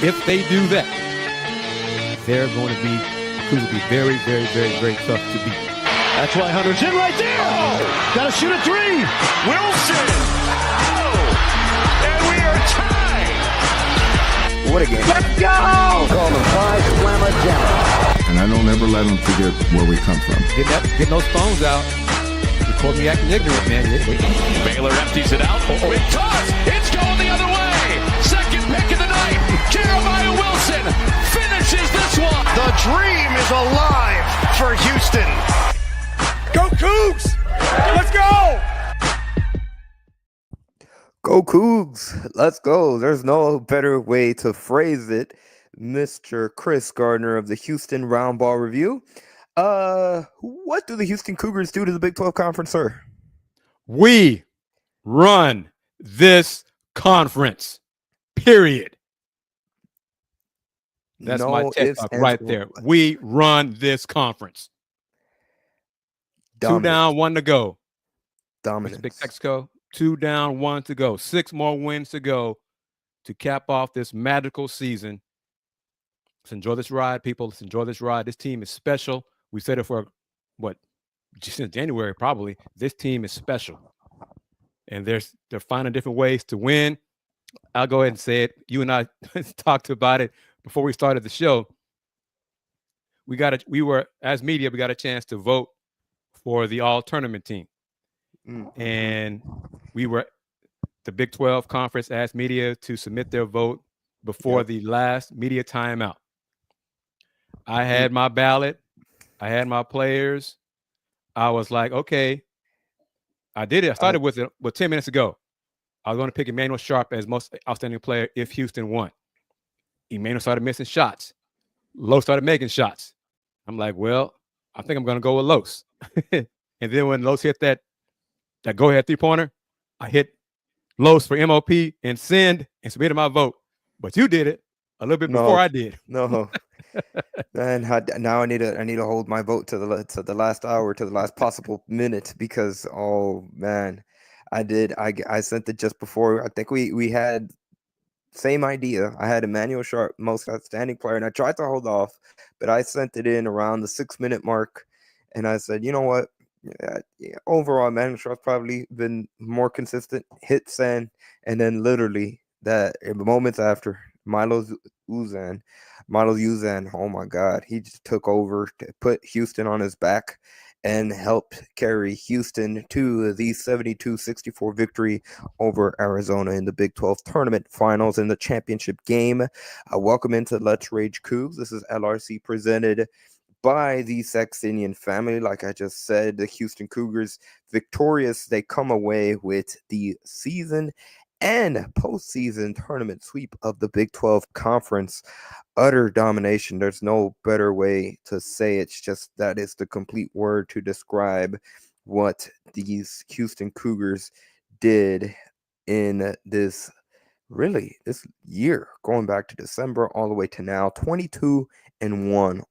If they do that, they're going to be very, very, very, very tough to beat. That's why Hunter's in right there. Oh, got to shoot a three. Wilson. Oh, and we are tied. What a game. Let's go. Call the five slammer down. And I don't ever let them forget where we come from. Getting those phones out. You caught me acting ignorant, man. Baylor empties it out. With toss. It's going the other way. Second pick of the night. Jeremiah Wilson finishes this one. The dream is alive for Houston. Go Coogs. Let's go. Go Coogs. Let's go. There's no better way to phrase it. Mr. Kris Gardner of the Houston Roundball Review. What do the Houston Cougars do to the Big 12 Conference, sir? We run this conference. Period. That's No my tech talk right there. We run this conference. Dominant. 2 down, 1 to go. Dominant. Big Texaco. 2 down, 1 to go. 6 more wins to go to cap off this magical season. Let's enjoy this ride, people. Let's enjoy this ride. This team is special. We said it for, just since January, probably. This team is special. And they're finding different ways to win. I'll go ahead and say it. You and I talked about it before we started the show. We were, as media, we got a chance to vote for the all-tournament team. Mm-hmm. And we were, the Big 12 Conference asked media to submit their vote before the last media timeout. I had my ballot. I had my players. I was like, okay. I did it. I started with it 10 minutes ago. I was going to pick Emmanuel Sharp as most outstanding player if Houston won. Emmanuel started missing shots. Los started making shots. I'm like, well, I think I'm going to go with Los. And then when Los hit that go-ahead three-pointer, I hit Los for MOP and send and submitted my vote. But you did it a little bit before I did. No. And now I need to hold my vote to the last hour, to the last possible minute, because oh man, I sent it just before. I think we had same idea. I had Emmanuel Sharp, most outstanding player, and I tried to hold off, but I sent it in around the 6-minute mark, and I said, you know what? Overall, Emmanuel Sharp's probably been more consistent. Hit send, and then literally that moments after, Milos Uzan, oh my God, he just took over to put Houston on his back and helped carry Houston to the 72-64 victory over Arizona in the Big 12 tournament finals in the championship game. Welcome into Let's Rage Coogs. This is LRC presented by the Saxenian Family. Like I just said, the Houston Cougars victorious. They come away with the season and postseason tournament sweep of the Big 12 Conference. Utter domination. There's no better way to say it. It's just that is the complete word to describe what these Houston Cougars did in this year, going back to December all the way to now. 22-1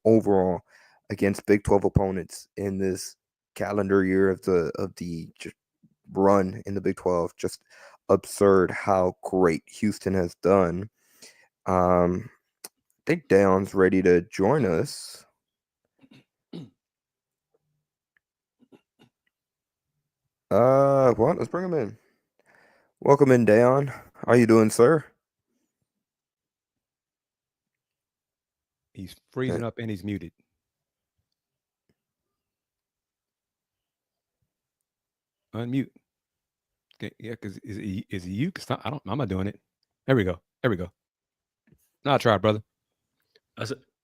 overall against Big 12 opponents in this calendar year of the run in the Big 12. Just absurd how great Houston has done. I think Dayon's ready to join us. Well, let's bring him in. Welcome in, Dayon. How you doing, sir? He's freezing up and he's muted. Unmute. Okay, yeah, because is it you? I'm not doing it. There we go. Now I try, brother.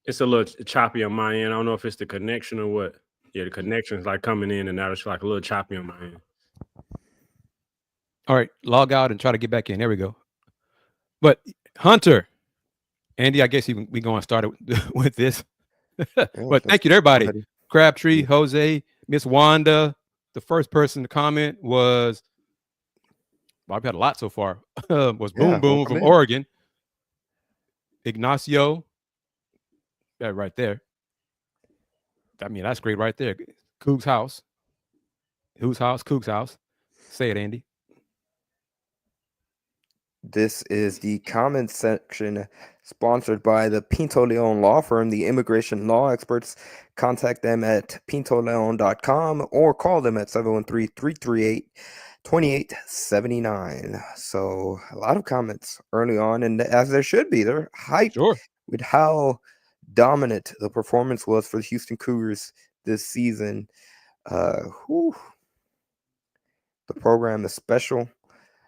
It's a little choppy on my end. I don't know if it's the connection or what. Yeah, the connection's like coming in and out. It's like a little choppy on my end. All right, log out and try to get back in. There we go. But Hunter, Andy, I guess we going to start with this. But thank you to everybody. Crabtree, Jose, Miss Wanda. The first person to comment was, well, I've had a lot so far, was Boom Boom from Oregon. Ignacio, that right there. I mean, that's great right there. Coogs house. Whose house? Coogs house. Say it, Andy. This is the comment section sponsored by the Pinto Leon Law Firm, the immigration law experts. Contact them at pintoleon.com or call them at 713-338-2879. So a lot of comments early on, and as there should be, they're hyped with how dominant the performance was for the Houston Cougars this season. The program is special.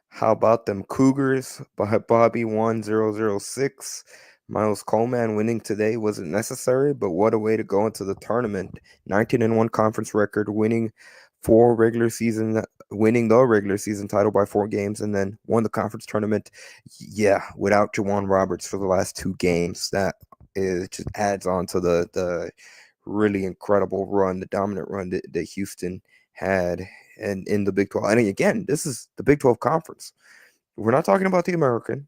How about them Cougars? Bobby 1006. Miles Coleman winning today wasn't necessary, but what a way to go into the tournament. 19-1 conference record, winning the regular season title by 4 games, and then won the conference tournament. Yeah, without Jawan Roberts for the last 2 games. That just adds on to the really incredible run, the dominant run that Houston had. And in the Big 12, and again, this is the Big 12 conference. We're not talking about the American.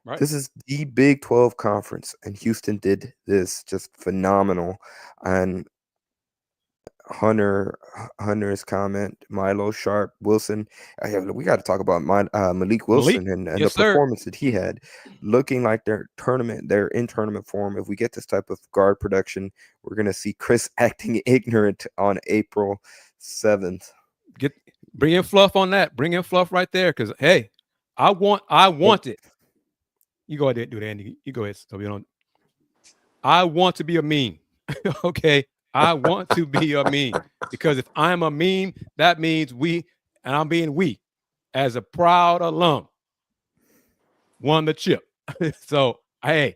Right. This is the Big 12 conference, and Houston did this just phenomenal. And Hunter's comment, Milo, Sharp, Wilson. We got to talk about Malik Wilson and the performance that he had, looking like they're in tournament form. If we get this type of guard production, we're gonna see Kris acting ignorant on April 7th. Bring in Fluff on that. Bring in Fluff right there, because hey, I want it. You go ahead and do it, Andy. You go ahead. So I want to be a meme. Okay, I want to be a meme, because if I'm a meme, that means we, and I'm being we, as a proud alum, won the chip. So hey,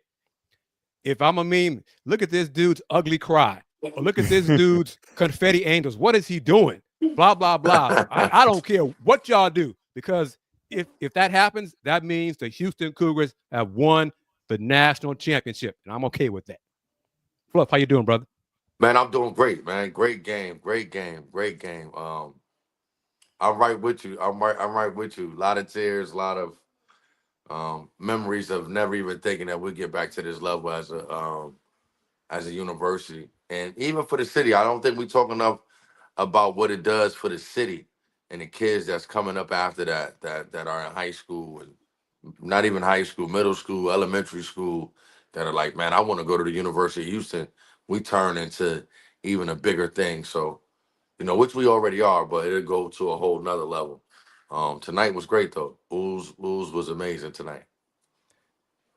if I'm a meme, look at this dude's ugly cry. Or look at this dude's confetti angels. What is he doing? Blah, blah, blah. I don't care what y'all do, because if that happens, that means the Houston Cougars have won the national championship, and I'm okay with that. Fluff, how you doing, brother? Man, I'm doing great, man. Great game. I'm right with you. I'm right with you. A lot of tears, a lot of memories of never even thinking that we'd get back to this level as a university. And even for the city, I don't think we talk enough about what it does for the city and the kids that's coming up after that are in high school, and not even high school, middle school, elementary school, that are like, man, I want to go to the University of Houston. We turn into even a bigger thing. So, which we already are, but it'll go to a whole nother level. Tonight was great, though. Bulls was amazing tonight.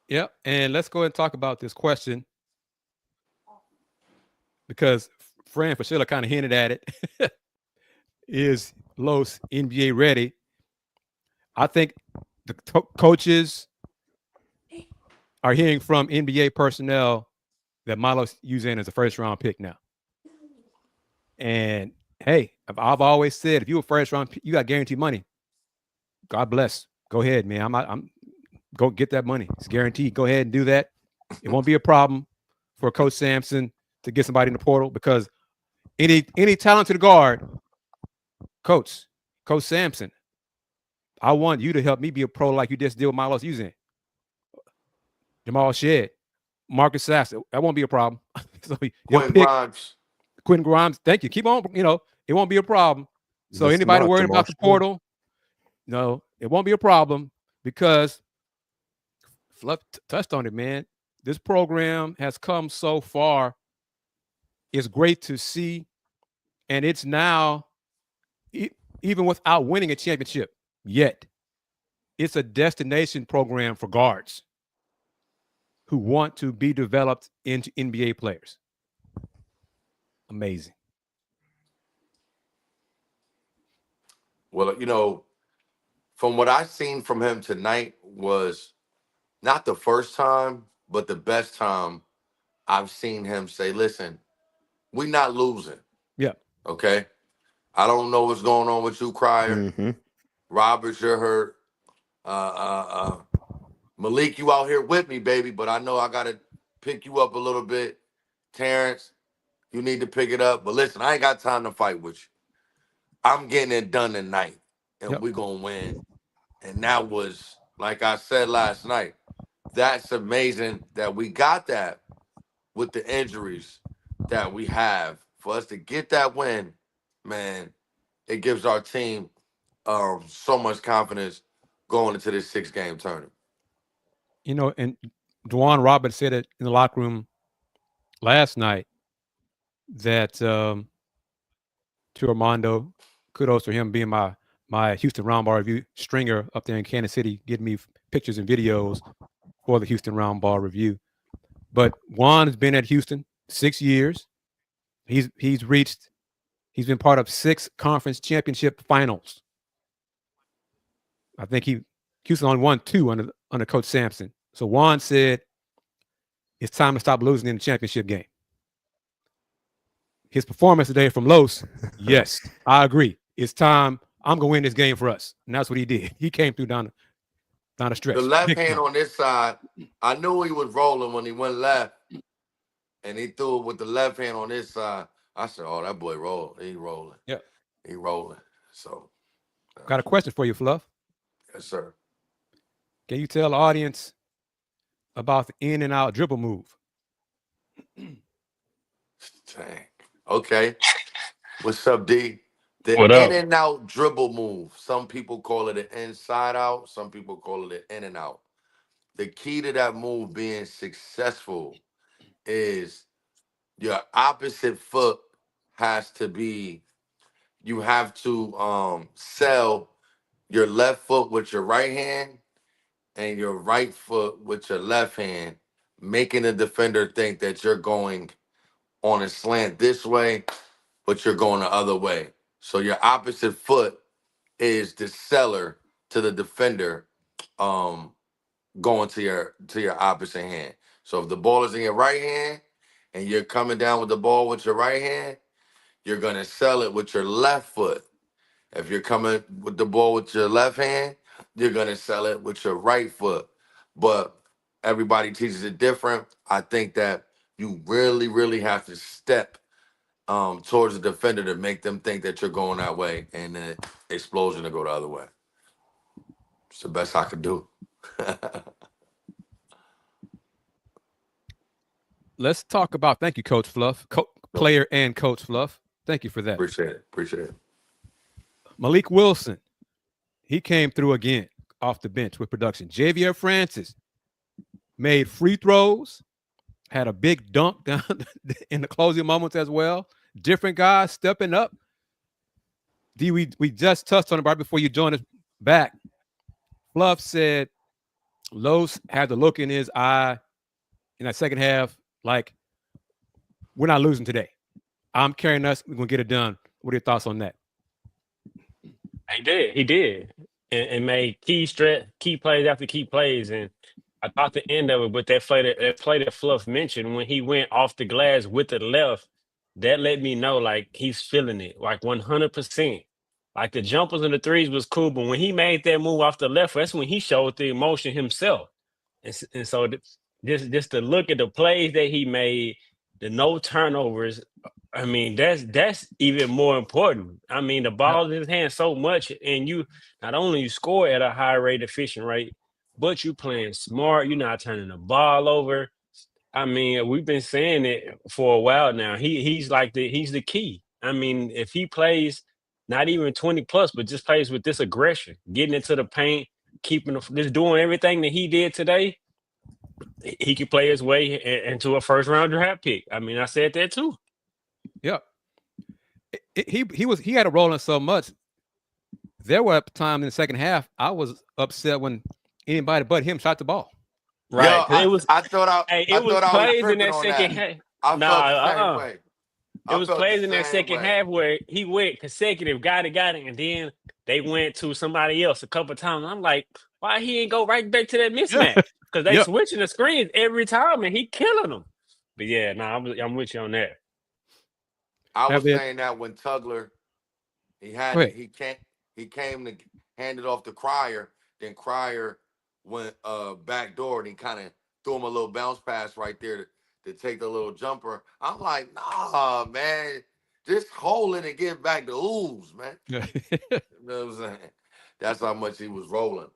Yep. And let's go ahead and talk about this question, because Fran Priscilla kind of hinted at it. Is Los NBA ready? I think the coaches are hearing from NBA personnel that Milo's using as a first-round pick now. And hey, I've always said, if you're a first-round, you got guaranteed money. God bless. Go ahead, man. I'm go get that money. It's guaranteed. Go ahead and do that. It won't be a problem for Coach Sampson to get somebody in the portal, because any talented guard, Coach Sampson, I want you to help me be a pro like you just did with Milos using. Jamal Shedd, Marcus Sachs, that won't be a problem. So Quentin Grimes, thank you. Keep on, it won't be a problem. So anybody worried about the portal, no, it won't be a problem, because Fluff touched on it, man. This program has come so far. It's great to see. And it's now, even without winning a championship yet, it's a destination program for guards who want to be developed into NBA players. Amazing. Well, from what I've seen from him tonight was not the first time, but the best time I've seen him say, listen, we're not losing. Yeah. Okay? I don't know what's going on with you, Crier. Mm-hmm. Roberts, you're hurt. Malik, you out here with me, baby, but I know I got to pick you up a little bit. Terrence, you need to pick it up. But listen, I ain't got time to fight with you. I'm getting it done tonight, and we're going to win. And that was, like I said last night, that's amazing that we got that with the injuries that we have. For us to get that win, man, it gives our team so much confidence going into this 6-game tournament. You know, and Dwan Roberts said it in the locker room last night that to Armando, kudos to him being my Houston Roundball Review stringer up there in Kansas City, getting me pictures and videos for the Houston Roundball Review. But Juan has been at Houston 6 years. He's been part of 6 conference championship finals. I think Houston only won 2 under Coach Sampson. So Juan said it's time to stop losing in the championship game. His performance today from Los, yes, I agree. It's time. I'm gonna win this game for us, and that's what he did. He came through down the stretch. The left hand on this side, I knew he was rolling when he went left, and he threw it with the left hand on this side. I said, "Oh, that boy roll. He rolling. Yep, he rolling." So, got a question for you, Fluff. Yes, sir. Can you tell the audience about the in and out dribble move? Dang. Okay. What's up, D? The What up? in and out dribble move. Some people call it an inside out. Some people call it an in and out. The key to that move being successful is your opposite foot has to be, you have to sell your left foot with your right hand and your right foot with your left hand, making the defender think that you're going on a slant this way, but you're going the other way. So your opposite foot is the seller to the defender, going to your opposite hand. So if the ball is in your right hand and you're coming down with the ball with your right hand, you're gonna sell it with your left foot. If you're coming with the ball with your left hand, you're gonna sell it with your right foot. But everybody teaches it different. I think that you really, really have to step towards the defender to make them think that you're going that way, and the explosion to go the other way. It's the best I could do. Let's talk about, thank you, Coach Fluff, player and Coach Fluff. Thank you for that. Appreciate it. Malik Wilson, he came through again off the bench with production. Javier Francis made free throws, had a big dunk down in the closing moments as well. Different guys stepping up. D, we just touched on it right before you joined us back. Fluff said Los had the look in his eye in that second half, like, we're not losing today. I'm carrying us. We're going to get it done. What are your thoughts on that? He did. And made key plays after key plays. And I thought the end of it, but that play that Fluff mentioned, when he went off the glass with the left, that let me know, like, he's feeling it, like 100%. Like, the jumpers and the threes was cool, but when he made that move off the left, that's when he showed the emotion himself. And so just to look at the plays that he made, the no turnovers, I mean, that's even more important. I mean, the ball in his hand so much, and you not only you score at a high rate, efficient rate, but you playing smart. You're not turning the ball over. I mean, we've been saying it for a while now. He's the key. I mean, if he plays not even 20 plus, but just plays with this aggression, getting into the paint, just doing everything that he did today, he could play his way into a first round draft pick. I mean, I said that too. Yeah. He had a role in so much. There were times in the second half I was upset when anybody but him shot the ball. Right. Yo, I thought it was plays in that second half. I felt the same way. It was plays in that second half where he went consecutive, got it, and then they went to somebody else a couple of times. I'm like, why he ain't go right back to that mismatch? Because they switching the screens every time and he killing them. But yeah, I'm with you on that. I was saying that when Tugler, he came to hand it off to Cryer, then Cryer went back door and he kind of threw him a little bounce pass right there to take the little jumper. I'm like, nah, man, just hold it and get back to ooze, man. You know what I'm saying? That's how much he was rolling.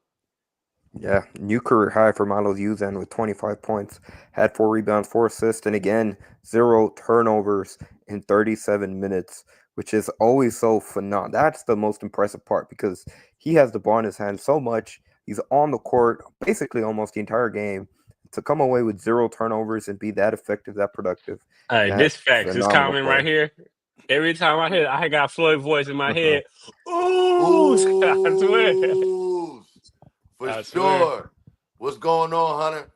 Yeah, new career high for Milos Uzan with 25 points, had 4 rebounds, 4 assists, and again, 0 turnovers in 37 minutes, which is always so phenomenal. That's the most impressive part because he has the ball in his hand so much. He's on the court basically almost the entire game. To come away with 0 turnovers and be that effective, that productive. Hey, this facts is phenomenal coming play. right here. Every time I got Floyd voice in my head. Ooh, I swear. For sure. What's going on, Hunter?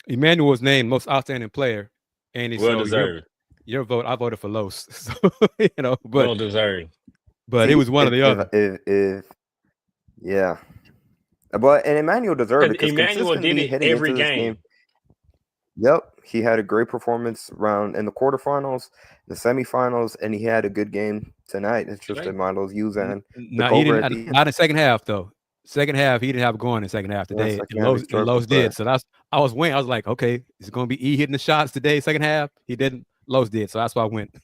Emmanuel was named most outstanding player. Andy, Well deserved. Your vote, I voted for Los. So, but well deserved. But it was one or the other. Yeah. But and Emmanuel deserved it because Emmanuel did it every game. Yep, he had a great performance in the quarterfinals, the semifinals, and he had a good game tonight. It's just that Milo's using. Not in the second half though. Second half, he didn't have it going in the second half today. Los did. So I was winning. I was like, okay, is it going to be E hitting the shots today, second half? He didn't. Los did. So that's why I went.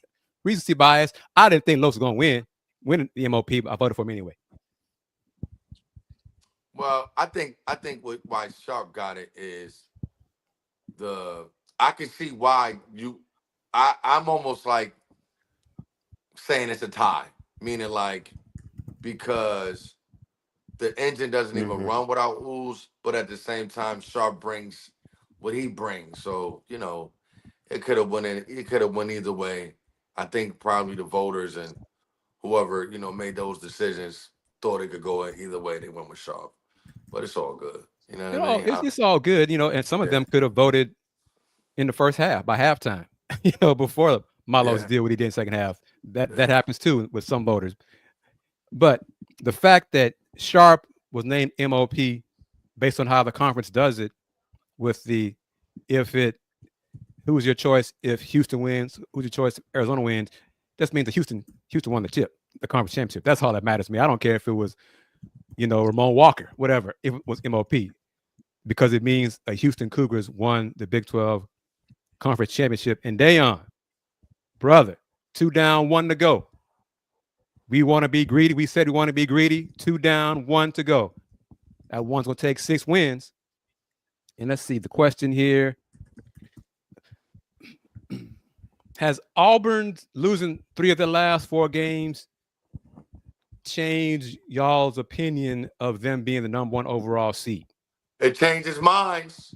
Recency bias. I didn't think Los was going to win the MOP, but I voted for him anyway. Well, I think why Sharp got it is I can see why I'm almost like saying it's a tie, meaning like because the engine doesn't even run without Ooze, but at the same time, Sharp brings what he brings. So, it could have went either way. I think probably the voters and whoever, made those decisions thought it could go either way. They went with Sharp. But it's all good. You know what I mean? It's all good, and some of them could have voted in the first half by halftime, before Milo's did what he did in the second half. That happens too with some voters. But the fact that Sharp was named MOP based on how the conference does it with who's your choice if Houston wins, who's your choice if Arizona wins, just means that Houston won the conference championship. That's all that matters to me. I don't care if it was Ramon Walker, whatever, if it was MOP, because it means a Houston Cougars won the Big 12 conference championship. And Dayon, brother, 2 down, 1 to go. We want to be greedy. We said we want to be greedy. 2 down, 1 to go. That one's going to take 6 wins. And let's see the question here. Has Auburn losing 3 of their last 4 games change y'all's opinion of them being the number 1 overall seed? It changes minds.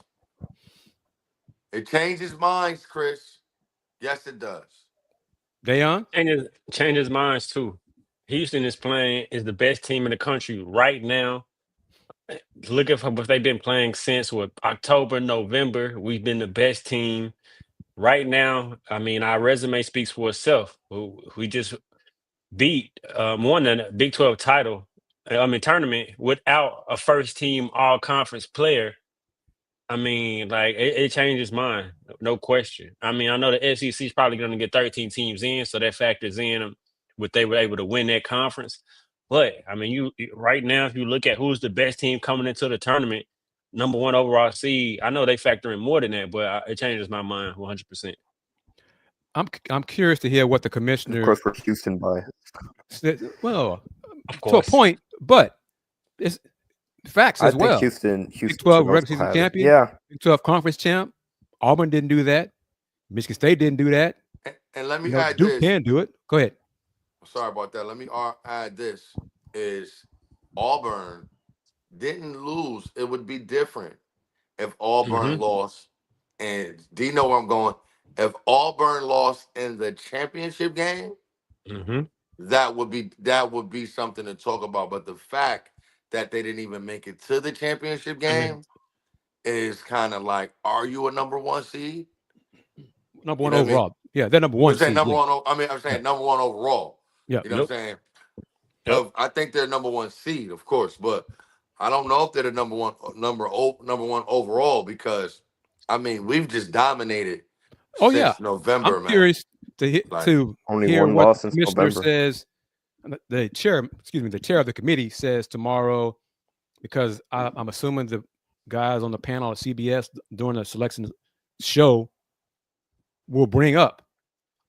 It changes minds, Chris. Yes, it does. Dayon? Changes minds too. Houston is the best team in the country right now. Look at what they've been playing since October, November. We've been the best team right now. I mean, our resume speaks for itself. We just won the Big 12 tournament without a first team all conference player. I mean, like it changes mine, no question. I mean, I know the SEC is probably going to get 13 teams in, so that factors in what they were able to win that conference. But I mean, right now, if you look at who's the best team coming into the tournament, number 1 overall seed, I know they factor in more than that, but it changes my mind 100%. I'm curious to hear what the commissioner. Of course, for Houston bias. Well, to a point, but it's facts as well. Houston Big 12 regular season champion. Yeah. Big 12 conference champ. Auburn didn't do that. Michigan State didn't do that. And let me add Duke this. can do it. Go ahead. Sorry about that. Let me add this. Is Auburn didn't lose. It would be different if Auburn lost. And do you know where I'm going? If Auburn lost in the championship game, that would be something to talk about. But the fact that they didn't even make it to the championship game is kind of like, are you a number 1 seed? Number 1 overall. I mean? Yeah, they're number 1 seed. Number 1. I'm saying number 1 overall. Yeah. You know what I'm saying? Yep. I think they're number 1 seed, of course, but I don't know if they're the number one overall because I mean we've just dominated. Since November, I'm curious to only hear 1 what loss the since commissioner November. says. The chair of the committee says tomorrow, because I'm assuming the guys on the panel at CBS during the selection show will bring up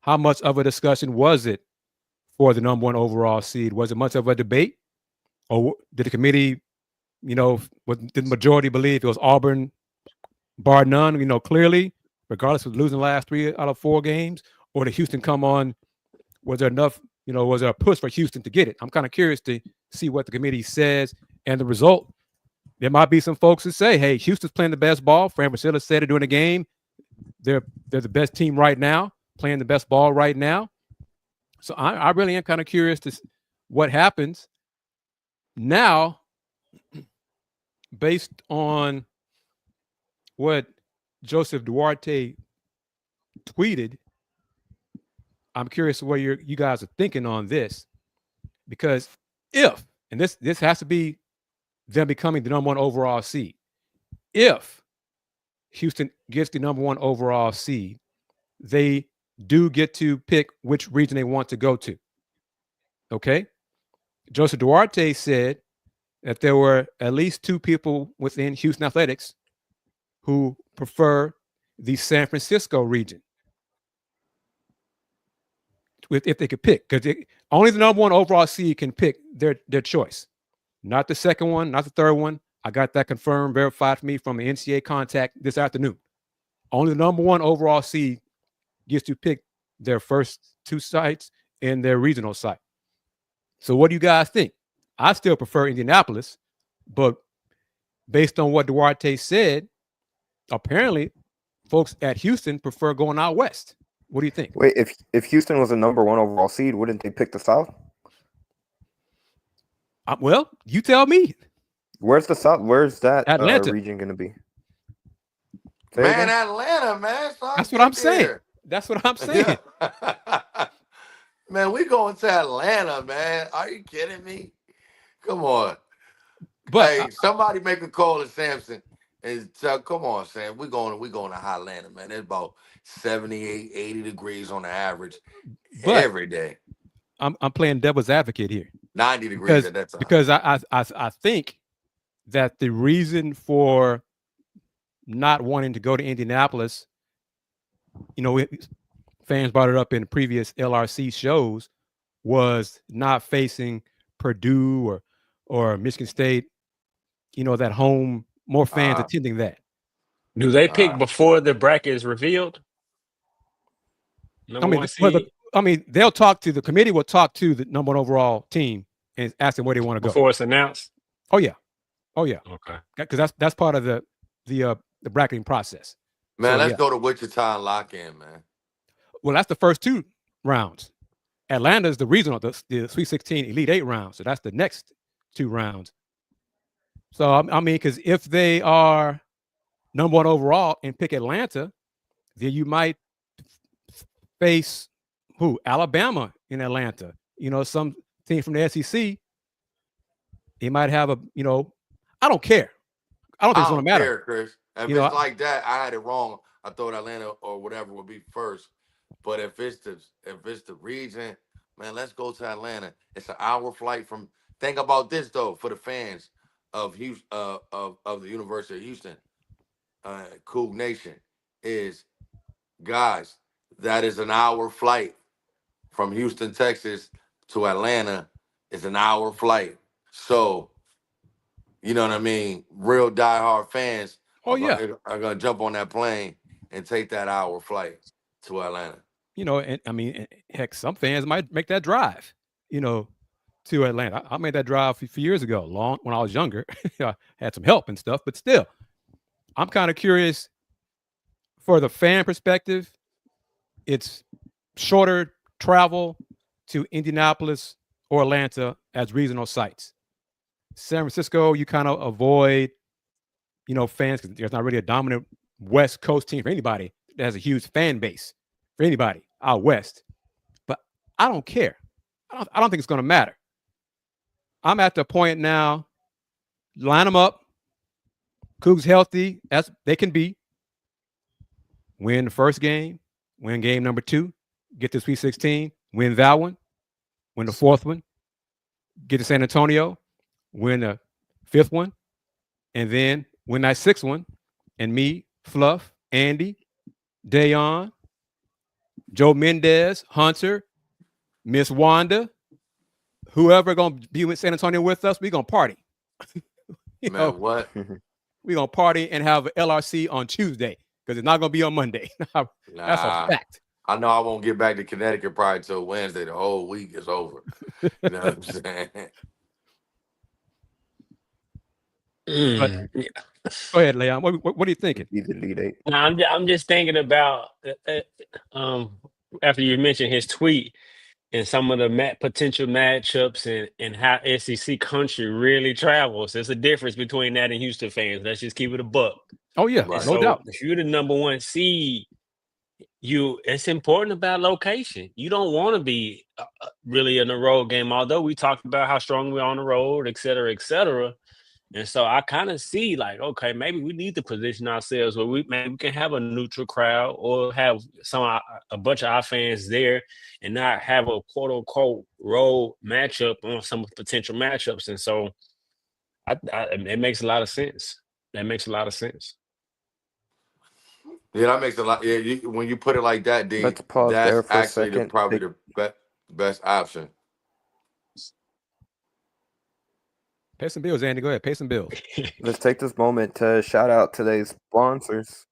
how much of a discussion was it for the number 1 overall seed? Was it much of a debate, or did the committee, did the majority believe it was Auburn, bar none? Clearly, regardless of losing the last 3 out of 4 games, or did Houston come on? Was there enough? Was there a push for Houston to get it? I'm kind of curious to see what the committee says and the result there might be some folks that say, hey, Houston's playing the best ball. Fran Francilla said it during the game. They're the best team right now, playing the best ball right now. So I really am kind of curious to what happens now based on what Joseph Duarte tweeted. I'm curious what you guys are thinking on this, because if, and this has to be them becoming the number 1 overall seed, if Houston gets the number 1 overall seed, they do get to pick which region they want to go to. Okay? Joseph Duarte said that there were at least 2 people within Houston Athletics who prefer the San Francisco region, if they could pick, because only the number 1 overall seed can pick their choice, not the second one, not the third one. I got that confirmed, verified for me from the NCAA contact this afternoon. Only the number 1 overall seed gets to pick their first 2 sites in their regional site. So what do you guys think? I still prefer Indianapolis, but based on what Duarte said, apparently folks at Houston prefer going out west. What do you think? Wait, if Houston was a number 1 overall seed, wouldn't they pick the South? Well, you tell me. Where's the South? Where's that Atlanta region going to be? Man, Atlanta, man. That's what I'm saying. That's what I'm saying. Man, we going to Atlanta, man. Are you kidding me? Come on. But hey, somebody make a call to Sampson and tell, come on, Sam. We're going to Highlander, man. It's about 78, 80 degrees on the average every day. I'm playing devil's advocate here. 90 degrees at that time. Because I think that the reason for not wanting to go to Indianapolis, fans brought it up in previous LRC shows, was not facing Purdue or Michigan State, that home, more fans attending that. Do they pick before the bracket is revealed? They'll talk to the committee, will talk to the number 1 overall team and ask them where they want to go before it's announced. Oh yeah. Okay. Because that's part of the bracketing process. Man, let's go to Wichita and lock in, man. Well, that's the first 2 rounds. Atlanta is the regional, the Sweet 16 Elite 8 round. So that's the next 2 rounds. So because if they are number 1 overall and pick Atlanta, then you might face Alabama in Atlanta. Some team from the SEC. They might have I don't care. I don't think it's going to matter. Care, Chris. If it's like that, I had it wrong. I thought Atlanta or whatever would be first. But if it's the region, man, let's go to Atlanta. It's an hour flight from. Think about this though, for the fans of Houston, of the University of Houston, Coug Nation, is, guys, that is an hour flight from Houston, Texas to Atlanta. Is an hour flight. So, you know what I mean? Real diehard fans are going to jump on that plane and take that hour flight to Atlanta. And heck, some fans might make that drive, to Atlanta. I made that drive a few years ago, when I was younger. I had some help and stuff, but still, I'm kind of curious for the fan perspective. It's shorter travel to Indianapolis or Atlanta as regional sites. San Francisco, you kind of avoid, fans, because there's not really a dominant West Coast team for anybody that has a huge fan base for anybody out west. But I don't care. I don't think it's going to matter. I'm at the point now, line them up. Cougs healthy as they can be. Win the first game, win game number 2, get to Sweet 16, win that one, win the 4th one, get to San Antonio, win the 5th one, and then win that 6th one. And me, Fluff, Andy, Dayon, Joe Mendez, Hunter, Miss Wanda, whoever going to be in San Antonio with us, we're going to party. What? We're going to party and have an LRC on Tuesday because it's not going to be on Monday. That's a fact. I know I won't get back to Connecticut probably till Wednesday. The whole week is over. You know what I'm saying? Mm. Go ahead, Leon. What are you thinking? He's Elite Eight. No, I'm just thinking about after you mentioned his tweet and some of the potential matchups and how SEC country really travels. There's a difference between that and Houston fans. Let's just keep it a buck. Oh yeah, And no so doubt. if you're the number one seed, it's important about location. You don't want to be really in a road game, although we talked about how strong we are on the road, et cetera, et cetera. And so I kind of see like, okay, maybe we need to position ourselves where we can have a neutral crowd or have a bunch of our fans there and not have a quote unquote road matchup on some potential matchups. And so it makes a lot of sense. That makes a lot of sense. Yeah, that makes a lot. Yeah, when you put it like that, D, Let's pause that's there for a actually second. probably the best option. Pay some bills, Andy. Go ahead. Pay some bills. Let's take this moment to shout out today's sponsors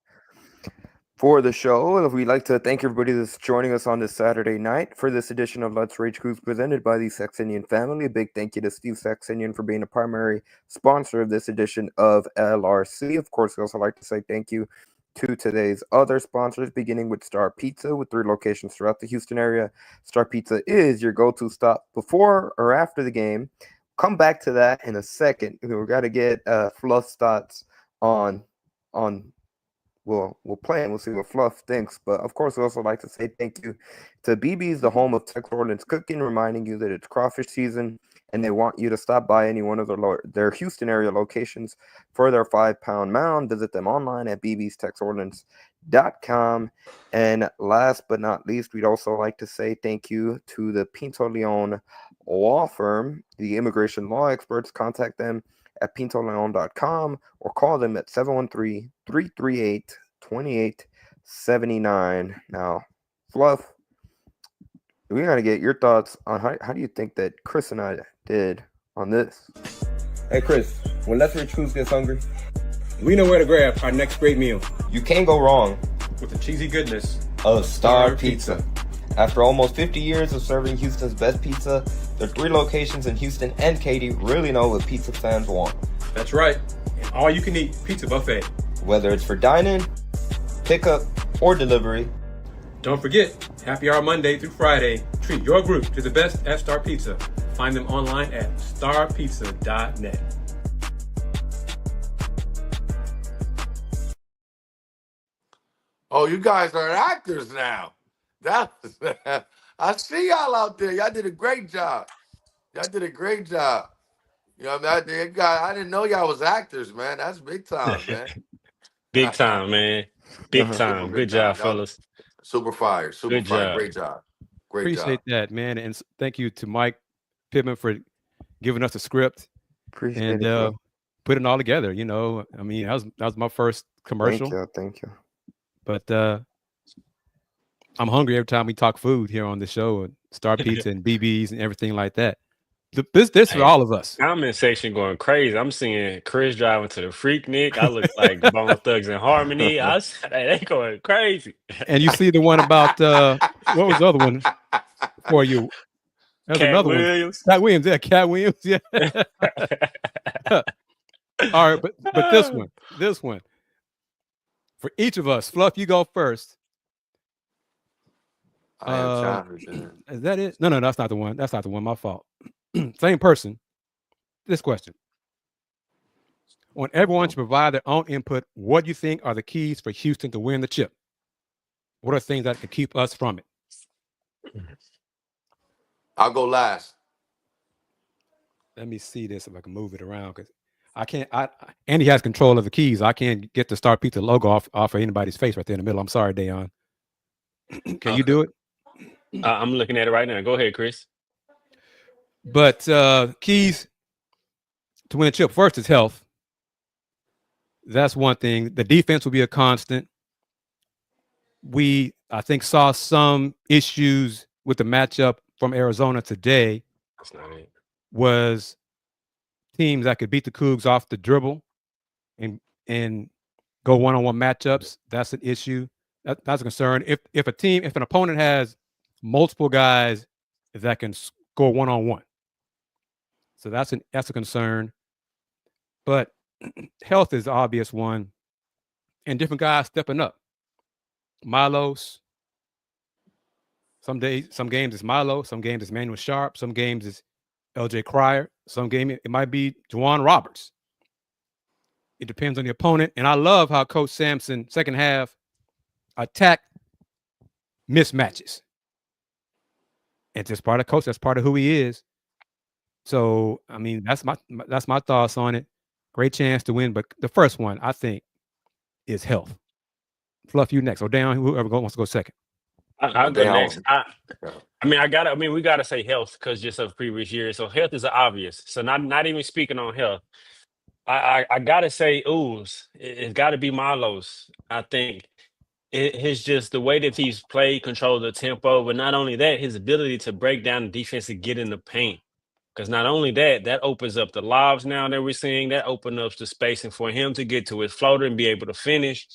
for the show. We'd like to thank everybody that's joining us on this Saturday night for this edition of Let's Rage Coogs presented by the Saxenian Family. A big thank you to Steve Saxenian for being a primary sponsor of this edition of LRC. Of course, we also like to say thank you to today's other sponsors, beginning with Star Pizza with 3 locations throughout the Houston area. Star Pizza is your go-to stop before or after the game. Come back to that in a second. We've got to get Fluff's thoughts on we'll play and we'll see what Fluff thinks. But of course, we also like to say thank you to BB's, the home of Texas Ordnance Cooking, reminding you that it's crawfish season and they want you to stop by any one of their Houston area locations for their 5-pound mound. Visit them online at bbstexordnance.com. And last but not least, we'd also like to say thank you to the Pinto Leon law firm, the immigration law experts. Contact them at pintoleon.com or call them at 713-338-2879. Now, Fluff, we got to get your thoughts on how do you think that Kris and I did on this? Hey, Kris, when Let's Rage Coogs gets hungry, We know where to grab our next great meal you can't go wrong with the cheesy goodness of Star Pizza. After almost 50 years of serving Houston's best pizza, their 3 locations in Houston and Katy really know what pizza fans want. That's right. An all-you-can-eat pizza buffet. Whether it's for dine-in, pickup, or delivery. Don't forget, happy hour Monday through Friday. Treat your group to the best at Star Pizza. Find them online at starpizza.net. Oh, you guys are actors now. I see y'all out there. Y'all did a great job. You know what I mean? I didn't know y'all was actors, man. That's big time, man. Big time, man. Big time. Good job, fellas. Super fire. Super Good fire. job. Great job. Appreciate that, man. And thank you to Mike Pittman for giving us a script Appreciate and it. putting it all together. You know, I mean, that was my first commercial. Thank you. But I'm hungry every time we talk food here on the show, and Star Pizza and BBs and everything like that. This for all of us. Comment section going crazy. I'm seeing Kris driving to the Freaknik. I look like Bone Thugs and Harmony. They going crazy. And you see the one about what was the other one for you? There's another Williams. one. Cat Williams, yeah, Cat Williams, yeah. All right, but this one. For each of us, Fluff, you go first. Is that it? No, that's not the one. That's not the one. My fault. Same person. This question. On everyone to provide their own input, what do you think are the keys for Houston to win the chip? What are things that could keep us from it? I'll go last. Let me see this if I can move it around because I can't. Andy has control of the keys. I can't get the Star Pizza logo off of anybody's face right there in the middle. I'm sorry, Dayon. Can you do it? I'm looking at it right now. Go ahead, Kris. But keys to win a chip, first is health. That's one thing. The defense will be a constant. I think, saw some issues with the matchup from Arizona today. That's not it. Was teams that could beat the Cougs off the dribble and go one-on-one matchups. That's an issue. That's a concern. If an opponent has multiple guys that can score one-on-one. So that's a concern. But health is the obvious one, and different guys stepping up. Milos. Some games it's Milo. Some games it's Manuel Sharp. Some games it's LJ Cryer. Some game it might be Juwan Roberts. It depends on the opponent. And I love how Coach Sampson, second half, attacked mismatches. It's just part of coach. That's part of who he is. So, I mean, that's my thoughts on it. Great chance to win. But the first one, I think, is health. Fluff, you next. Or down, whoever wants to go second. I'll go next. We gotta say health because just of previous years. So health is obvious. So not even speaking on health. I gotta say Ooze. It's gotta be Milos. I think it's just the way that he's played, control the tempo, but not only that, his ability to break down the defense and get in the paint. Because not only that opens up the lobs now that we're seeing, that opens up the spacing for him to get to his floater and be able to finish.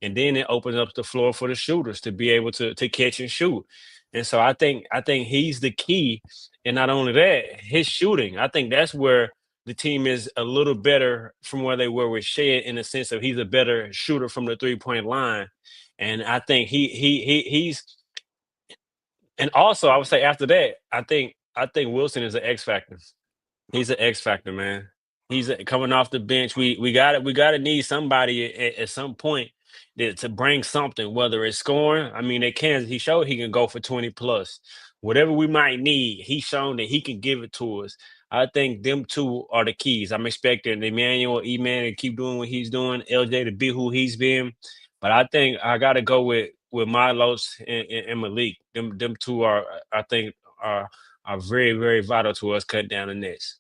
And then it opens up the floor for the shooters to be able to catch and shoot. And so I think he's the key. And not only that, his shooting. I think that's where the team is a little better from where they were with Shed in the sense of he's a better shooter from the 3-point line. And I think he's and also I would say after that, I think Wilson is an X factor. He's an X factor, man. He's coming off the bench. We got to need somebody at some point to bring something, whether it's scoring. I mean, at Kansas, he showed he can go for 20 plus. Whatever we might need, he's shown that he can give it to us. I think them two are the keys. I'm expecting Emmanuel, E-Man to keep doing what he's doing, LJ to be who he's been. But I think I got to go with Milos and Malik. Them two are, I think, are very, very vital to us cutting down the nets.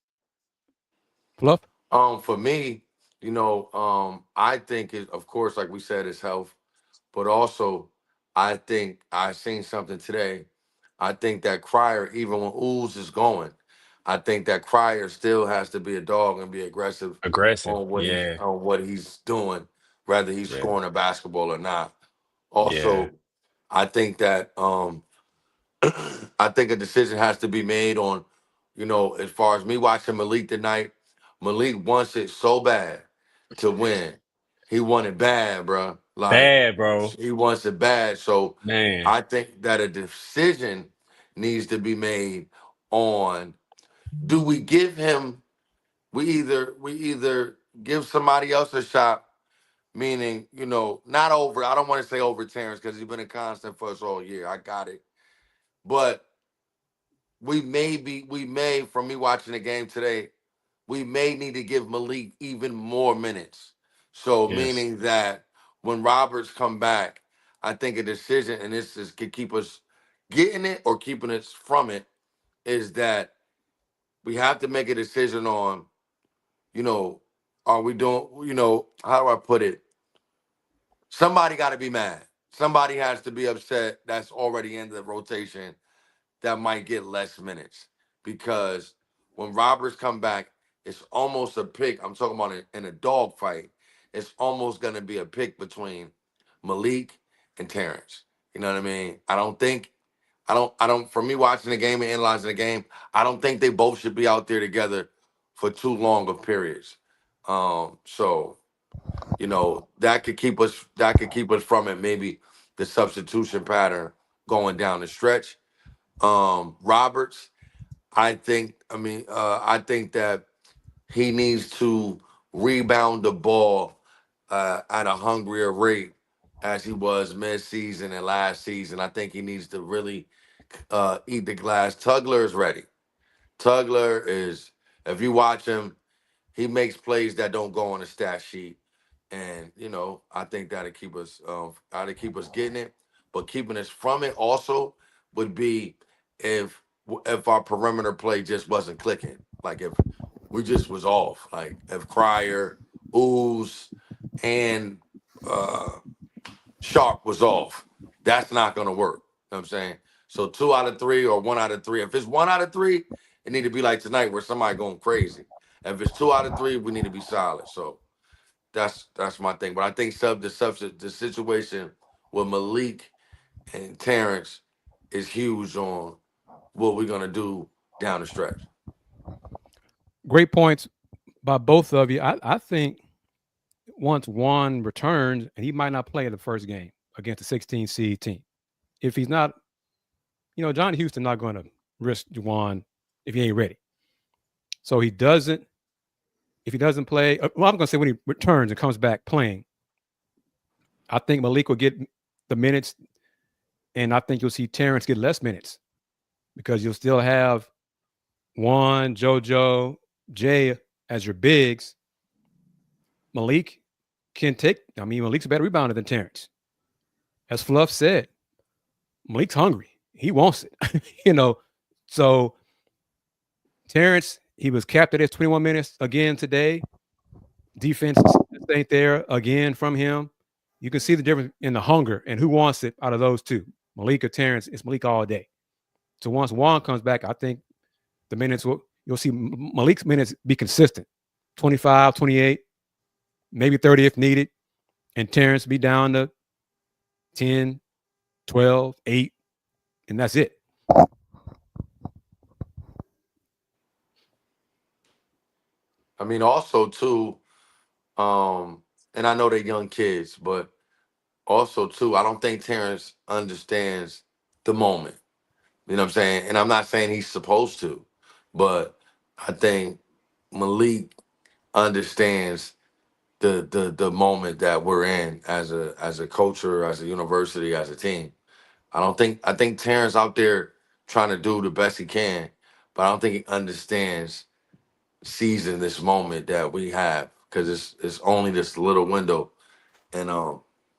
Fluff? For me, I think it, of course, like we said, is health, but also I think I seen something today. I think that Cryer, even when Ooze is going, I think that Cryer still has to be a dog and be aggressive on what he's doing, whether he's scoring a basketball or not. Also, I think that I think a decision has to be made on, as far as me watching Malik tonight. Malik wants it so bad to win. He want it bad, bro. Bad, bro. He wants it bad. So man, I think that a decision needs to be made on, do we give him, we either give somebody else a shot, meaning, not over, I don't want to say over Terrence because he's been a constant for us all year. I got it. But we may, from me watching the game today, we may need to give Malik even more minutes. So meaning that when Roberts come back, I think a decision, and this could keep us getting it or keeping us from it, is that we have to make a decision on, are we doing, how do I put it? Somebody got to be mad. Somebody has to be upset that's already in the rotation that might get less minutes. Because when Roberts come back, it's almost a pick. I'm talking about in a dog fight. It's almost going to be a pick between Malik and Terrence. You know what I mean? I don't, for me watching the game and analyzing the game, I don't think they both should be out there together for too long of periods. So, that could keep us from it. Maybe the substitution pattern going down the stretch. Roberts, I think that he needs to rebound the ball at a hungrier rate as he was mid-season and last season. I think he needs to really eat the glass. Tugler is ready. Tugler is, if you watch him, he makes plays that don't go on the stat sheet. And, I think that'll keep us getting it. But keeping us from it also would be if our perimeter play just wasn't clicking. Like if we just was off. Like if Cryer, Ooze, and Sharp was off. That's not going to work. You know what I'm saying? So 2 out of 3 or 1 out of 3. If it's 1 out of 3, it need to be like tonight where somebody going crazy. If it's 2 out of 3, we need to be solid. So that's my thing. But I think the situation with Malik and Terrence is huge on what we're gonna do down the stretch. Great points by both of you. I think once Juan returns, and he might not play the first game against the 16 seed team. If he's not, John Houston not going to risk Juwan if he ain't ready. So if he doesn't play, I'm going to say when he returns and comes back playing, I think Malik will get the minutes, and I think you'll see Terrence get less minutes because you'll still have Juan, JoJo, Jay as your bigs. Malik can Malik's a better rebounder than Terrence. As Fluff said, Malik's hungry. He wants it, So Terrence, he was capped at his 21 minutes again today. Defense ain't there again from him. You can see the difference in the hunger and who wants it out of those two. Malik or Terrence, it's Malik all day. So once Juan comes back, I think the minutes you'll see Malik's minutes be consistent. 25, 28, maybe 30 if needed. And Terrence be down to 10, 12, 8, and that's it. I mean, also too, and I know they're young kids, but also too, I don't think Terrence understands the moment. You know what I'm saying? And I'm not saying he's supposed to, but I think Malik understands the moment that we're in as a culture, as a university, as a team. I think Terrence out there trying to do the best he can, but I don't think he understands seizing this moment that we have because it's only this little window. And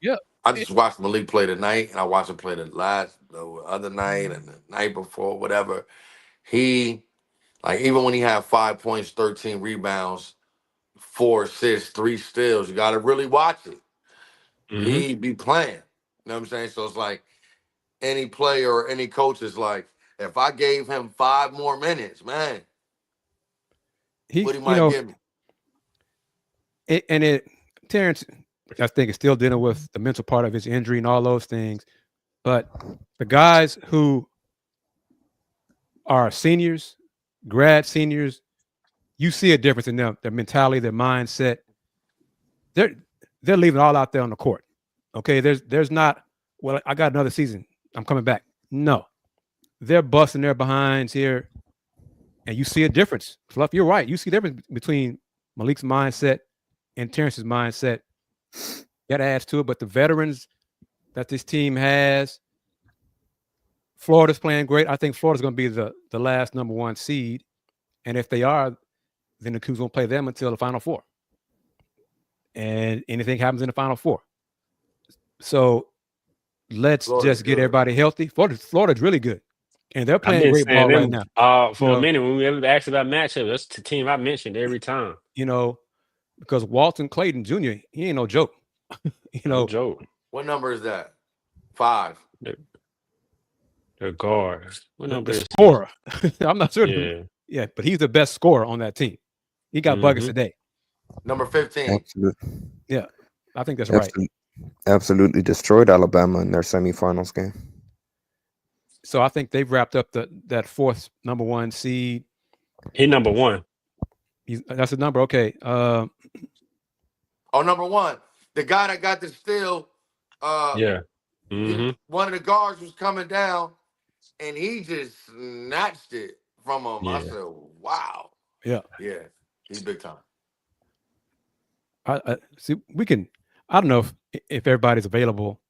yeah, I just watched Malik play tonight, and I watched him play the other night and the night before, whatever. He, like, even when he had 5 points, 13 rebounds, 4 assists, 3 steals, you got to really watch it. Mm-hmm. He be playing. You know what I'm saying? So it's like any player or any coach is like, if I gave him 5 more minutes, man, what he might give me. Terrence, I think, is still dealing with the mental part of his injury and all those things. But the guys who are seniors, grad seniors, you see a difference in them, their mentality, their mindset. They're leaving it all out there on the court. Okay, there's not, well, I got another season, I'm coming back. No, they're busting their behinds here, and you see a difference. Fluff, you're right. You see the difference between Malik's mindset and Terrence's mindset. That adds to it, but the veterans that this team has, Florida's playing great. I think Florida's going to be the last number 1 seed, and if they are, then the Cougs won't play them until the Final Four. And anything happens in the Final Four. So let's just get everybody healthy. Florida's really good. And they're playing great ball right now. For a minute, when we ever asked about matchup, that's the team I mentioned every time. Because Walton Clayton Jr., he ain't no joke. No joke. What number is that? 5. The guard. What number the is scorer? I'm not sure. Yeah, but he's the best scorer on that team. He got buckets today. Number 15. Absolutely. Yeah, I think that's right. Absolutely destroyed Alabama in their semifinals game. So I think they've wrapped up that 4th number 1 seed. He number 1. That's the number. Okay. Number 1. The guy that got the steal. Yeah. Mm-hmm. One of the guards was coming down, and he just snatched it from him. Yeah. I said, wow. Yeah. Yeah. He's big time. I see. I don't know if everybody's available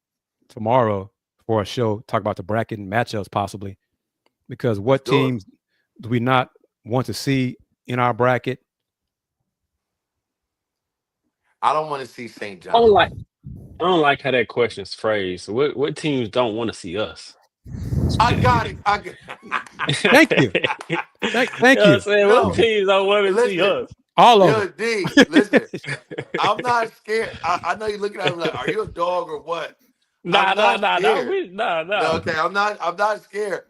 tomorrow for a show, talk about the bracket and matchups possibly, because what teams do we not want to see in our bracket? I don't want to see St. John. I don't like how that question's phrased. What teams don't want to see us? I got it. Thank you. Thank you. I'm saying, what teams don't want to see us? All of D, listen, I'm not scared. I know you're looking at me like, are you a dog or what? Nah. Okay, I'm not scared.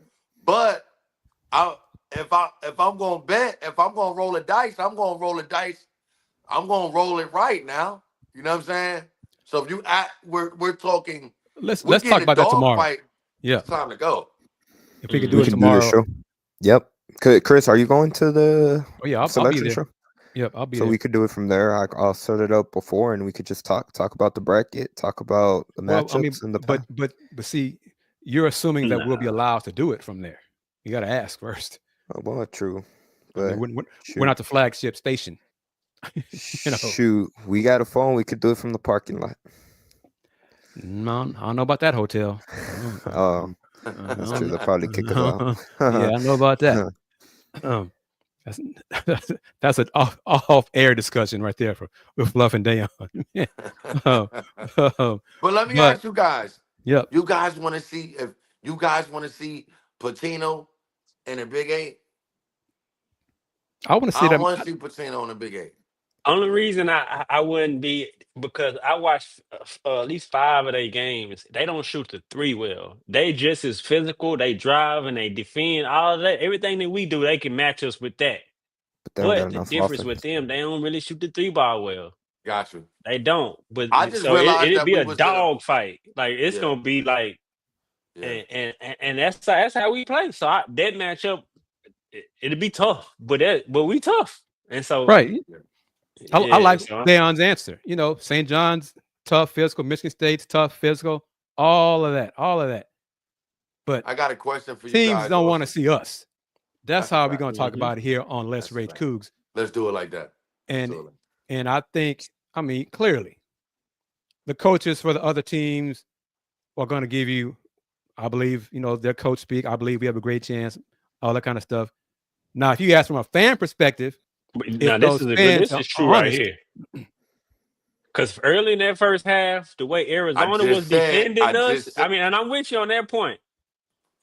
But if I'm gonna bet, if I'm gonna roll a dice, I'm gonna roll a dice. I'm gonna roll it right now. You know what I'm saying? So if we're talking. Let's talk about that tomorrow. Fight, yeah, it's time to go. If we can do it tomorrow. Yep. Chris, are you going to the I'll be there. show? Yep, I'll be So there. we could do it from there. I'll set it up before, and we could just talk about the bracket, talk about the Well, I mean, matchups and the but see, you're assuming that we'll be Nah. allowed to do it from there. You got to ask first. Oh, well, true. I mean, But we're not the flagship station. shoot, we got a phone. We could do it from the parking lot. No, I don't know about that hotel. Oh, that's true. They'll probably kick us out. Yeah, I know about that. That's an off-air discussion right there with Fluff and Dayon. But let me ask you guys. Yep. You guys want to see Patino in a Big 8? I want to see I that. want to see Patino in a Big 8. Only reason I wouldn't be because I watched at least 5 of their games. They don't shoot the 3 well. They just as physical. They drive and they defend. All of that, everything that we do, they can match us with that. But they don't got But the enough difference offense. with them, they don't really shoot the 3 ball well. Got you. They don't. But I just so realized it'd that be we a was dog fight. Like it's Yeah. gonna be like, Yeah. and that's how we play. So that matchup, it'd be tough. But we tough. And so Right. I like so Dayon's answer. St. John's tough physical, Michigan State's tough physical, all of that. But I got a question for you teams guys. don't want to also. see us. That's how we're fact. going to talk about it here on Let's That's a Rate fact. Cougs. Let's do it like that. And I think, clearly, the coaches for the other teams are going to give you, I believe, their coach speak. I believe we have a great chance, all that kind of stuff. Now, if you ask from a fan perspective, now this is true right here. Because early in that first half, the way Arizona was defending us, and I'm with you on that point.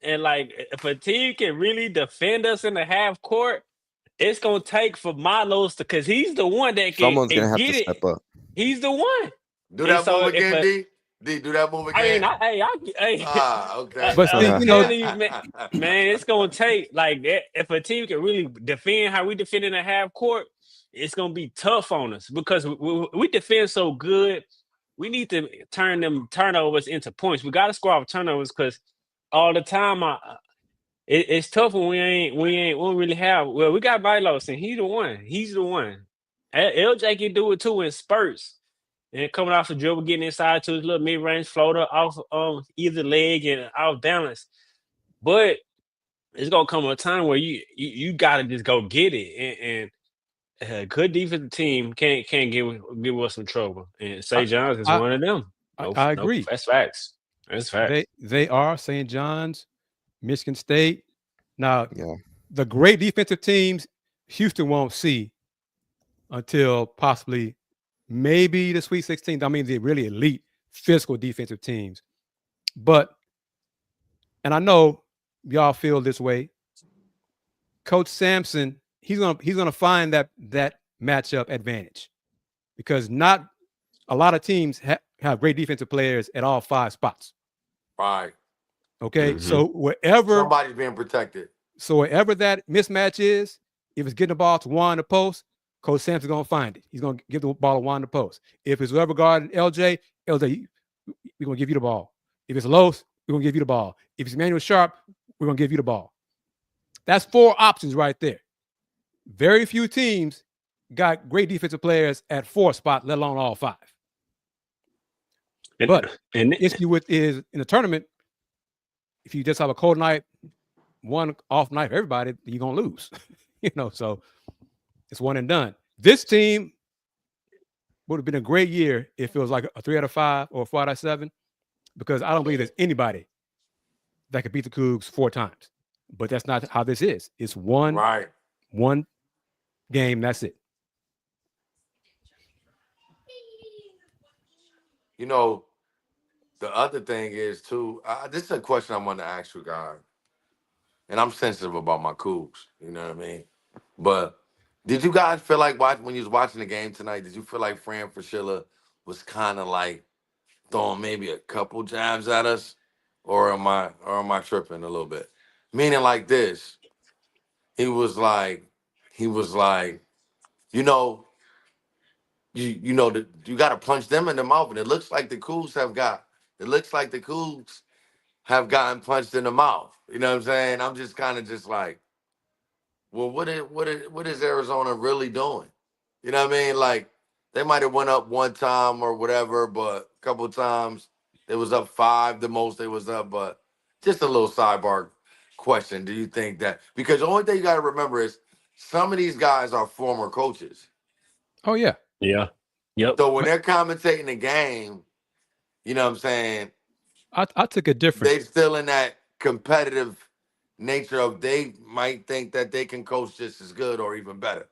And like, if a team can really defend us in the half court, it's gonna take for Milos because he's the one that can Someone's gonna have get to it. step up. He's the one. Do that move again, D. D, do that move again. Okay. But I'm telling you, man, it's gonna take like that. If a team can really defend how we defend in the half court, it's gonna be tough on us because we defend so good. We need to turn them turnovers into points. We got to score off turnovers because all the time it's tough when we don't really have. Well, we got Milos and he's the one. LJ can do it too in spurts. And coming off the dribble, getting inside to his little mid-range floater off either leg and off balance. But it's gonna come a time where you gotta just go get it. And a good defensive team can't give us some trouble. And St. John's is one of them. I agree. That's facts. That's facts. They are St. John's, Michigan State. Now, the great defensive teams, Houston won't see until possibly maybe the Sweet 16. I mean, the really elite physical defensive teams. But, and I know y'all feel this way, Coach Sampson, he's gonna find that matchup advantage because not a lot of teams have great defensive players at all 5 spots. Right. Okay. So wherever somebody's being protected. So wherever that mismatch is, if it's getting the ball to Juan the post, Coach Sampson's gonna find it. He's gonna give the ball to Juan the post. If it's whoever guarding LJ, we're gonna give you the ball. If it's Los, we're gonna give you the ball. If it's Emmanuel Sharp, we're gonna give you the ball. That's 4 options right there. Very few teams got great defensive players at 4 spots, let alone all 5. But the issue is in the tournament, if you just have a cold night, one off night for everybody, you're gonna lose. So it's one and done. This team would have been a great year if it was like a 3 out of 5 or a 4 out of 7, because I don't believe there's anybody that could beat the Cougs 4 times. But that's not how this is. It's one game. That's it. The other thing is too. This is a question I want to ask you guys, and I'm sensitive about my Cougs. You know what I mean? But did you guys feel like when you was watching the game tonight? Did you feel like Fran Fraschilla was kind of like throwing maybe a couple jabs at us, or am I tripping a little bit? Meaning like this, he was like, you got to punch them in the mouth, and it looks like the Cougs have gotten punched in the mouth. You know what I'm saying? I'm just kind of just like, well, what is Arizona really doing? You know what I mean? Like they might have went up one time or whatever, but a couple of times they was up 5, the most they was up. But just a little sidebar question: do you think that because the only thing you got to remember is some of these guys are former coaches. Oh yeah. Yeah. Yep. So when they're commentating the game, you know what I'm saying? I took a different. They still in that competitive nature of they might think that they can coach just as good or even better.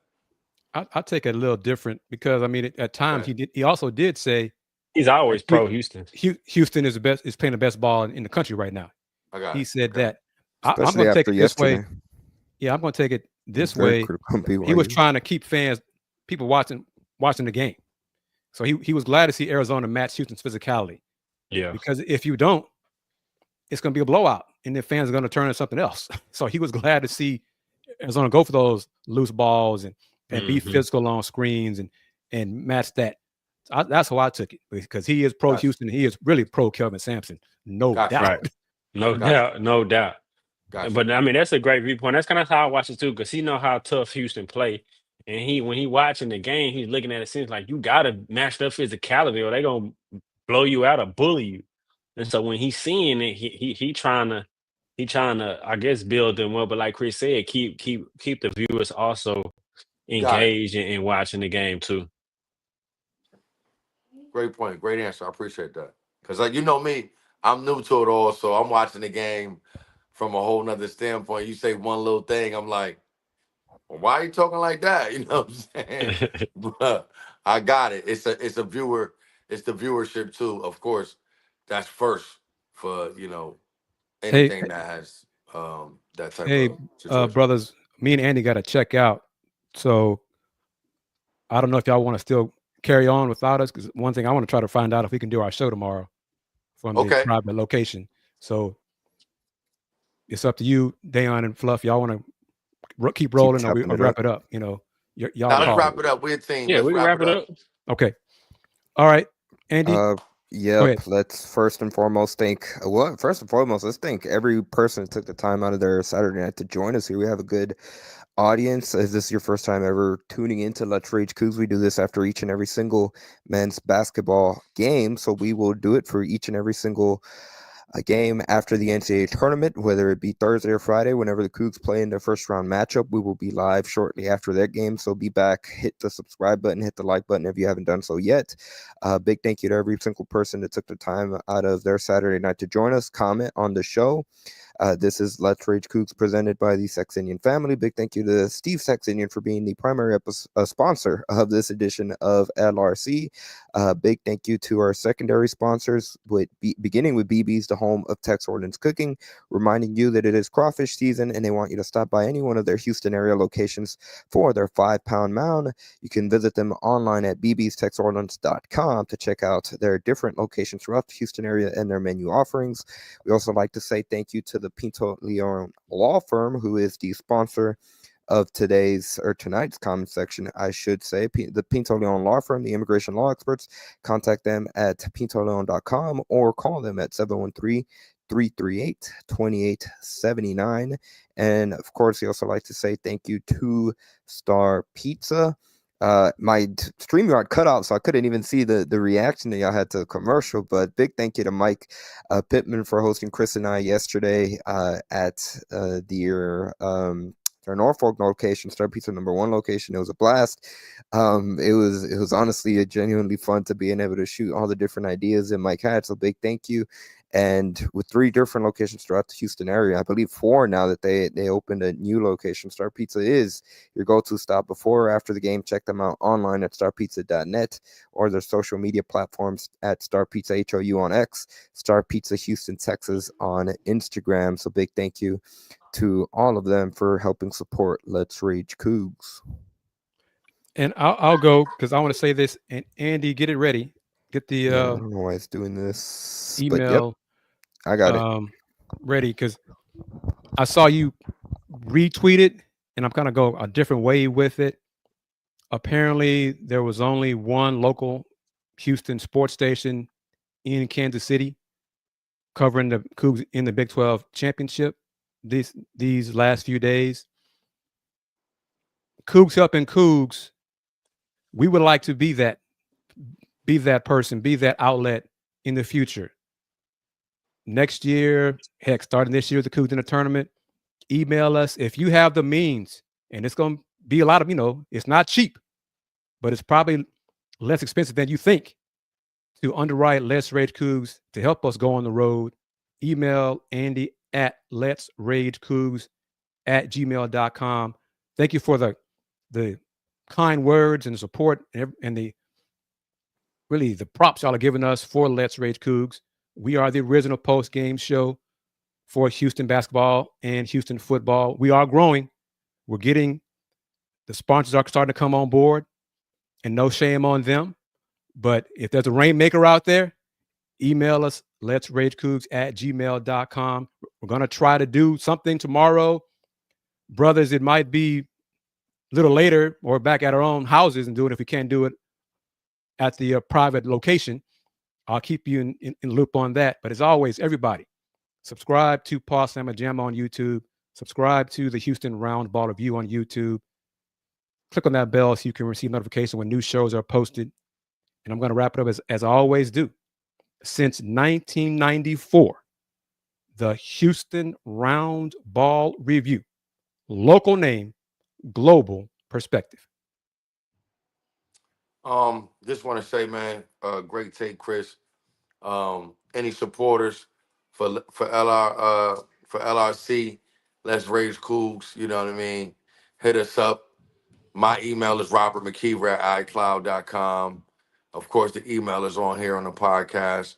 I take it a little different because I mean at times he also did say he's always pro Houston. Houston is playing the best ball in the country right now. He said that. I'm going to take it this way. Yeah, I'm going to take it this way. He was trying to keep people watching the game. So he was glad to see Arizona match Houston's physicality. Yeah. Because if you don't, it's going to be a blowout, and the fans are going to turn to something else. So he was glad to see Arizona go for those loose balls and be physical on screens and match that. That's how I took it, because he is pro Houston. He is really pro Kelvin Sampson, no doubt. Right. No doubt. Gotcha. But I mean, that's a great viewpoint. That's kind of how I watch it too, because he know how tough Houston play, and when he watching the game, he's looking at it seems like you gotta match up physicality, or they gonna blow you out or bully you. And so when he's seeing it, he trying to I guess build them up. But like Kris said, keep the viewers also engaged in watching the game too. Great point. Great answer. I appreciate that. Because like you know me, I'm new to it all, so I'm watching the game from a whole nother standpoint. You say one little thing, I'm like, well, why are you talking like that? You know what I'm saying? But I got it. It's the viewership too, of course. That's first for anything that has that type of situation. Brothers, me and Andy got to check out. So I don't know if y'all want to still carry on without us, because one thing I want to try to find out if we can do our show tomorrow from the private location. So it's up to you, Dayon and Fluff. Y'all want to keep rolling, or we wrap it up? Y'all. Let's wrap it up. We're a team. Yeah, we can wrap it up. Okay. All right, Andy. Let's first and foremost thank let's thank every person that took the time out of their Saturday night to join us here. We have a good audience. Is this your first time ever tuning into Let's Rage Coogs? We do this after each and every single men's basketball game, so we will do it for each and every single game after the NCAA tournament, whether it be Thursday or Friday. Whenever the Cougs play in their first round matchup, we will be live shortly after that game. So be back, hit the subscribe button, hit the like button if you haven't done so yet. Big thank you to every single person that took the time out of their Saturday night to join us, comment on the show. This is Let's Rage Coogs presented by the Saxenian Family. Big thank you to Steve Saxenian for being the primary sponsor of this edition of LRC. Big thank you to our secondary sponsors, beginning with BB's, the home of Tex Orland's Cooking, reminding you that it is crawfish season and they want you to stop by any one of their Houston area locations for their 5-pound mound. You can visit them online at bbstexorlands.com to check out their different locations throughout the Houston area and their menu offerings. We also like to say thank you to the Pinto Leon Law Firm, who is the sponsor of tonight's comment section, I should say. The Pinto Leon Law Firm, the immigration law experts. Contact them at pintoleon.com or call them at 713-338-2879. And of course, we also like to say thank you to Star Pizza. My StreamYard cut out, so I couldn't even see the reaction that y'all had to the commercial, but big thank you to Mike Pittman for hosting Kris and I yesterday at their Norfolk location, Star Pizza #1 location. It was a blast. It was honestly genuinely fun to being able to shoot all the different ideas that Mike had, so big thank you. And with 3 different locations throughout the Houston area, I believe 4 now that they opened a new location. Star Pizza is your go-to stop before or after the game. Check them out online at starpizza.net or their social media platforms at Star Pizza HOU on X, Star Pizza Houston, Texas on Instagram. So big thank you to all of them for helping support Let's Rage Cougs. And I'll go because I want to say this. And Andy, get it ready. Get the I don't know why it's doing this email. I got it ready, because I saw you retweet it, and I'm gonna go a different way with it. Apparently, there was only one local Houston sports station in Kansas City covering the Cougs in the Big 12 championship these last few days. Cougs helping Cougs we would like to be that person, be that outlet in the future. Next year, heck, starting this year, the Cougs in the tournament, email us if you have the means, and it's going to be a lot of, it's not cheap, but it's probably less expensive than you think to underwrite Let's Rage Cougs to help us go on the road. Email Andy at letsragecougs@gmail.com. Thank you for the kind words and the support and the props y'all are giving us for Let's Rage Cougs. We are the original post-game show for Houston basketball and Houston football. We are growing. We're getting the sponsors are starting to come on board, and no shame on them. But if there's a rainmaker out there, email us, letsragecougs@gmail.com. We're going to try to do something tomorrow. Brothers, it might be a little later or back at our own houses and do it if we can't do it at the private location. I'll keep you in loop on that. But as always, everybody, subscribe to Paul Slammer Jam on YouTube. Subscribe to the Houston Round Ball Review on YouTube. Click on that bell so you can receive notification when new shows are posted. And I'm going to wrap it up as I always do. Since 1994, the Houston Round Ball Review. Local name, global perspective. Just want to say, man, great take, Kris. Any supporters for LRC, Let's Rage Coogs, you know what I mean? Hit us up. My email is robertmckeever@icloud.com. Of course, the email is on here on the podcast.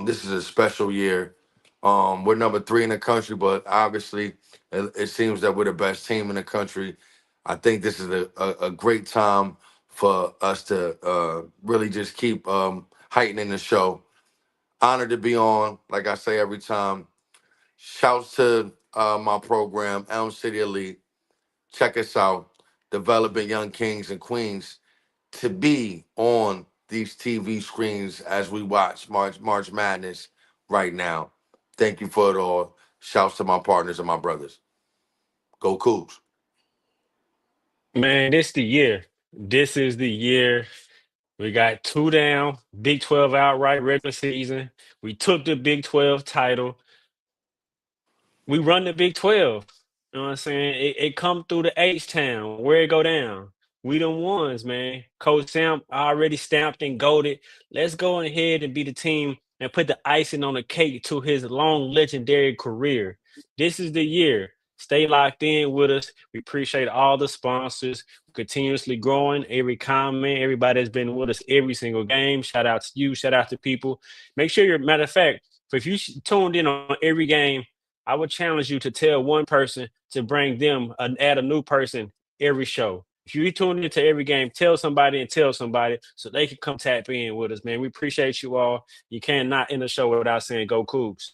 This is a special year. We're number 3 in the country, but obviously it seems that we're the best team in the country. I think this is a great time for us to really just keep heightening the show. Honored to be on, like I say every time. Shouts to my program, Elm City Elite. Check us out, developing young kings and queens to be on these TV screens as we watch March Madness right now. Thank you for it all. Shouts to my partners and my brothers. Go Cougs. Man, this the year. This is the year. We got 2 down, Big 12 outright regular season. We took the Big 12 title. We run the Big 12. You know what I'm saying? It come through the H-Town. Where it go down? We them ones, man. Coach Sam already stamped and golded. Let's go ahead and be the team and put the icing on the cake to his long legendary career. This is the year. Stay locked in with us. We appreciate all the sponsors. Continuously growing. Every comment, everybody that's been with us every single game. Shout out to you. Shout out to people. Make sure you're, matter of fact, if you tuned in on every game, I would challenge you to tell one person to bring them, add a new person every show. If you tune into every game, tell somebody so they can come tap in with us, man. We appreciate you all. You cannot end the show without saying go Cougs.